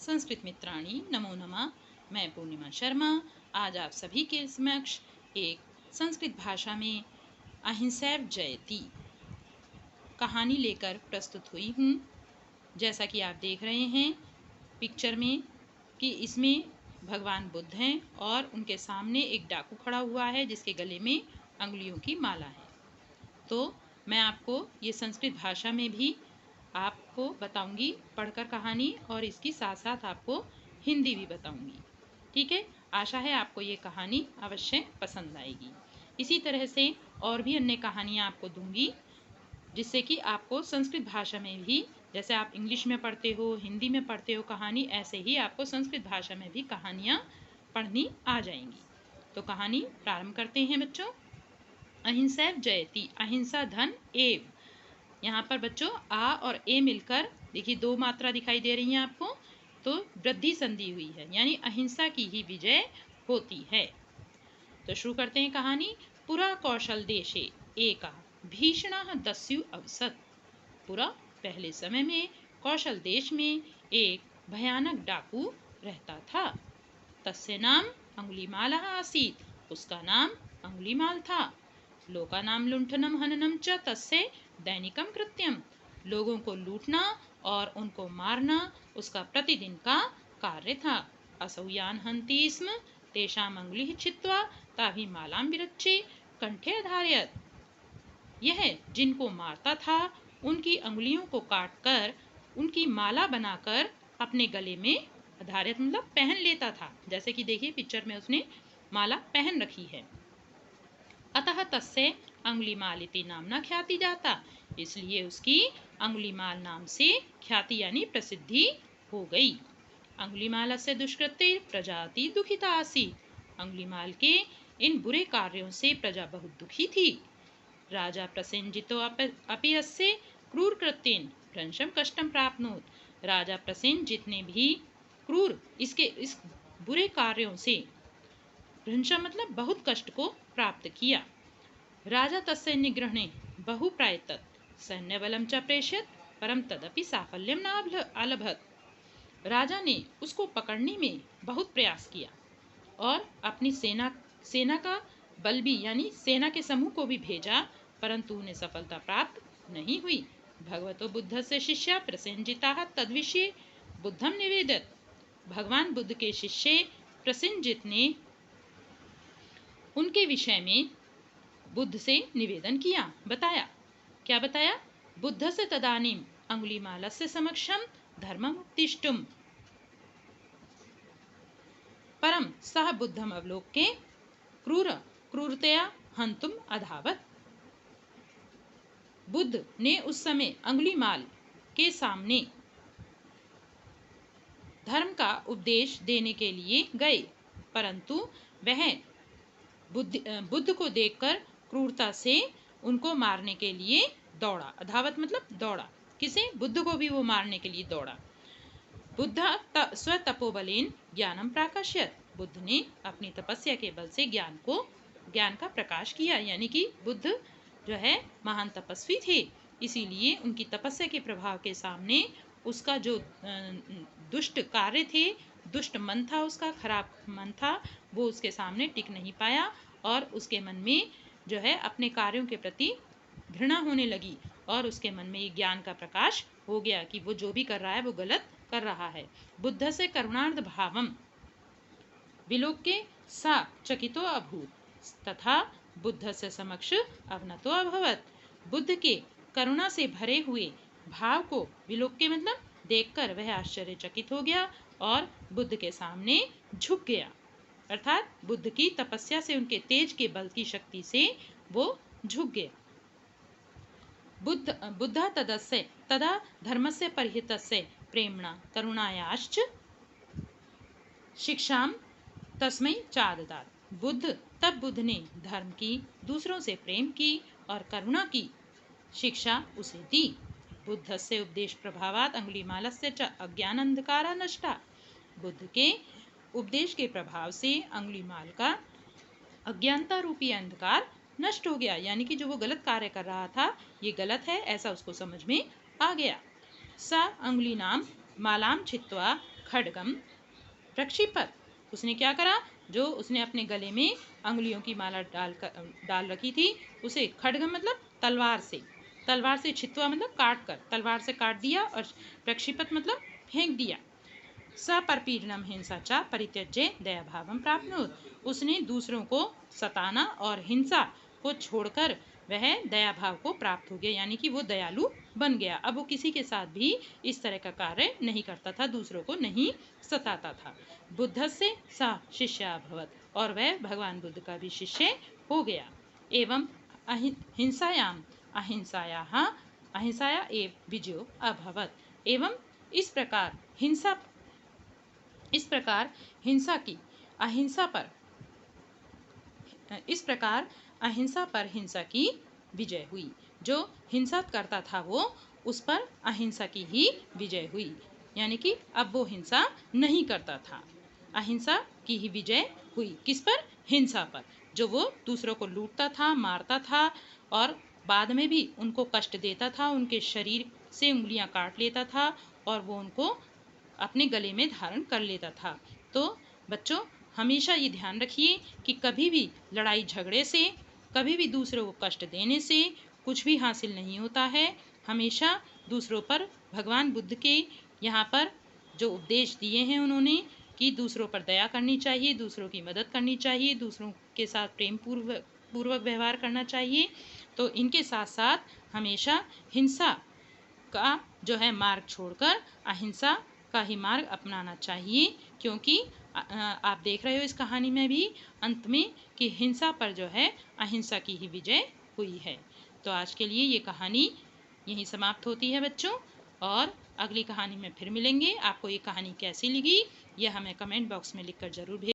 संस्कृत मित्राणी नमो नमः। मैं पूर्णिमा शर्मा आज आप सभी के समक्ष एक संस्कृत भाषा में अहिंसैव जयति कहानी लेकर प्रस्तुत हुई हूँ। जैसा कि आप देख रहे हैं पिक्चर में कि इसमें भगवान बुद्ध हैं और उनके सामने एक डाकू खड़ा हुआ है जिसके गले में अंगुलियों की माला है। तो मैं आपको ये संस्कृत भाषा में भी आपको बताऊंगी पढ़कर कहानी, और इसकी साथ साथ आपको हिंदी भी बताऊंगी। ठीक है, आशा है आपको ये कहानी अवश्य पसंद आएगी। इसी तरह से और भी अन्य कहानियाँ आपको दूंगी जिससे कि आपको संस्कृत भाषा में भी, जैसे आप इंग्लिश में पढ़ते हो, हिंदी में पढ़ते हो कहानी, ऐसे ही आपको संस्कृत भाषा में भी कहानियाँ पढ़नी आ जाएंगी। तो कहानी प्रारंभ करते हैं बच्चों। अहिंसैव जयति, अहिंसा धन एव। यहाँ पर बच्चों आ और ए मिलकर देखिए दो मात्रा दिखाई दे रही हैं आपको, तो वृद्धि संधि हुई है, यानी अहिंसा की ही विजय होती है। तो शुरू करते हैं कहानी। पुरा कौशल देशे एका भीषणः दस्यु अवसत। पुरा पहले समय में कौशल देश में एक भयानक डाकू रहता था। तस्य नाम अंगुलीमालः आसीत्, उसका नाम अंगुलीमाल था। लोका नाम लुंठनम हननम च तस्य दैनिकम कृत्यम। लोगों को लूटना और उनको मारना उसका प्रतिदिन का कार्य था। असौ यान हन्ति स्म तेषाम् अंगुलिः छित्त्वा ताभिमालां विरच्चे कंठे अधारयत्। यह जिनको मारता था उनकी अंगुलियों को काटकर उनकी माला बनाकर अपने गले में आधारित मतलब पहन लेता था। जैसे कि देखिए पिक्चर में उसने माला पहन रखी है। अतः तस्य अंगुलीमाल इति नामना ख्याति जाता, इसलिए उसकी अंगुलीमाल नाम से ख्याति यानी प्रसिद्धि हो गई। अंगुलीमालस्य दुष्कृत्य प्रजा अति दुखिता आसीत्। अंगुलीमाल के इन बुरे कार्यों से प्रजा बहुत दुखी थी। राजा प्रसेनजितो अपि अस्य क्रूर कृत्येन भ्रंशम कष्टम प्राप्नोत्। राजा प्रसेनजित ने भी क्रूर इस बुरे कार्यों से, भ्रंशम मतलब बहुत कष्ट को प्राप्त किया। राजा तस्य निग्रहणे बहु प्रायतत सैन्यबलं च प्रेषयत् परम तदपि साफल्यम न अलभत। राजा ने उसको पकड़ने में बहुत प्रयास किया और अपनी सेना का बल भी यानी सेना के समूह को भी भेजा, परंतु उन्हें सफलता प्राप्त नहीं हुई। भगवतो बुद्धस्य शिष्या प्रसेनजिताः तद्विषये बुद्धम निवेदत। भगवान बुद्ध के शिष्य प्रसेनजित ने उनके विषय में बुद्ध से निवेदन किया, बताया। क्या बताया? बुद्ध से तदानीम अंगुलीमालस्य समक्षम धर्मम उपदिष्टुम परम सह बुद्धम अवलोक्य क्रूरतया हंतुम अधावत। बुद्ध ने उस समय अंगुलीमाल के सामने धर्म का उपदेश देने के लिए गए, परंतु वह बुद्ध को देखकर क्रूरता से उनको मारने के लिए दौड़ा। अधावत मतलब दौड़ा। किसे? बुद्ध को भी वो मारने के लिए दौड़ा। बुद्ध स्वतपोबलेन ज्ञानम प्राकाश्यत। बुद्ध ने अपनी तपस्या के बल से ज्ञान का प्रकाश किया, यानी कि बुद्ध जो है महान तपस्वी थे, इसीलिए उनकी तपस्या के प्रभाव के सामने उसका जो दुष्ट कार्य थे, दुष्ट मन था, उसका खराब मन था, वो उसके सामने टिक नहीं पाया और उसके मन में जो है अपने कार्यों के प्रति घृणा होने लगी और उसके मन में ये ज्ञान का प्रकाश हो गया कि वो जो भी कर रहा है वो गलत कर रहा है। बुद्ध से करुणार्ध भावम विलोक्य सा चकितो अभूत तथा बुद्ध से समक्ष अवनतो अभवत। बुद्ध के करुणा से भरे हुए भाव को विलोक्य मतलब देखकर वह आश्चर्यचकित हो गया और बुद्ध के सामने झुक गया, अर्थात बुद्ध की तपस्या से, उनके तेज के बल की शक्ति से वो झुक गया। बुद्ध तदा धर्मस्य परिहितस्य प्रेम्णा करुणायाश्च शिक्षाम तस्मै चाददात। बुद्ध ने धर्म की, दूसरों से प्रेम की और करुणा की शिक्षा उसे दी। बुद्धस्य उपदेश प्रभावात अंगुलीमालस्य च अज्ञान अंधकारा नष्टा। बुद्ध के उपदेश के प्रभाव से अंगुलीमाल का अज्ञानता रूपी अंधकार नष्ट हो गया, यानी कि जो वो गलत कार्य कर रहा था ये गलत है ऐसा उसको समझ में आ गया। सा अंगुली नाम मालाम छित्वा खड्गम प्रक्षिपत। उसने क्या करा, जो उसने अपने गले में अंगुलियों की माला डाल रखी थी, उसे खड्गम मतलब तलवार से छित्वा मतलब काट कर, तलवार से काट दिया, और प्रक्षिपत मतलब फेंक दिया। सपरपीडनम हिंसा च परित्यज्य दया भावम प्राप्नोत। उसने दूसरों को सताना और हिंसा को छोड़कर वह दया भाव को प्राप्त हो गया, यानी कि वो दयालु बन गया। अब वो किसी के साथ भी इस तरह का कार्य नहीं करता था, दूसरों को नहीं सताता था। बुद्ध से स शिष्य अभवत, और वह भगवान बुद्ध का भी शिष्य हो गया। एवं हिंसायाम अहिंसाया एव विजयो अभवत। एवं इस प्रकार अहिंसा पर हिंसा की विजय हुई। जो हिंसा करता था वो, उस पर अहिंसा की ही विजय हुई, यानी कि अब वो हिंसा नहीं करता था, अहिंसा की ही विजय हुई। किस पर? हिंसा पर। जो वो दूसरों को लूटता था, मारता था, और बाद में भी उनको कष्ट देता था, उनके शरीर से उंगलियां काट लेता था, और वो उनको अपने गले में धारण कर लेता था। तो बच्चों, हमेशा ये ध्यान रखिए कि कभी भी लड़ाई झगड़े से, कभी भी दूसरों को कष्ट देने से कुछ भी हासिल नहीं होता है। हमेशा दूसरों पर भगवान बुद्ध के यहाँ पर जो उपदेश दिए हैं उन्होंने, कि दूसरों पर दया करनी चाहिए, दूसरों की मदद करनी चाहिए, दूसरों के साथ प्रेम पूर्वक व्यवहार करना चाहिए, तो इनके साथ साथ हमेशा हिंसा का जो है मार्ग छोड़कर अहिंसा का ही मार्ग अपनाना चाहिए। क्योंकि आप देख रहे हो इस कहानी में भी अंत में कि हिंसा पर जो है अहिंसा की ही विजय हुई है। तो आज के लिए ये कहानी यहीं समाप्त होती है बच्चों, और अगली कहानी में फिर मिलेंगे। आपको ये कहानी कैसी लगी, यह हमें कमेंट बॉक्स में लिखकर जरूर भेजें।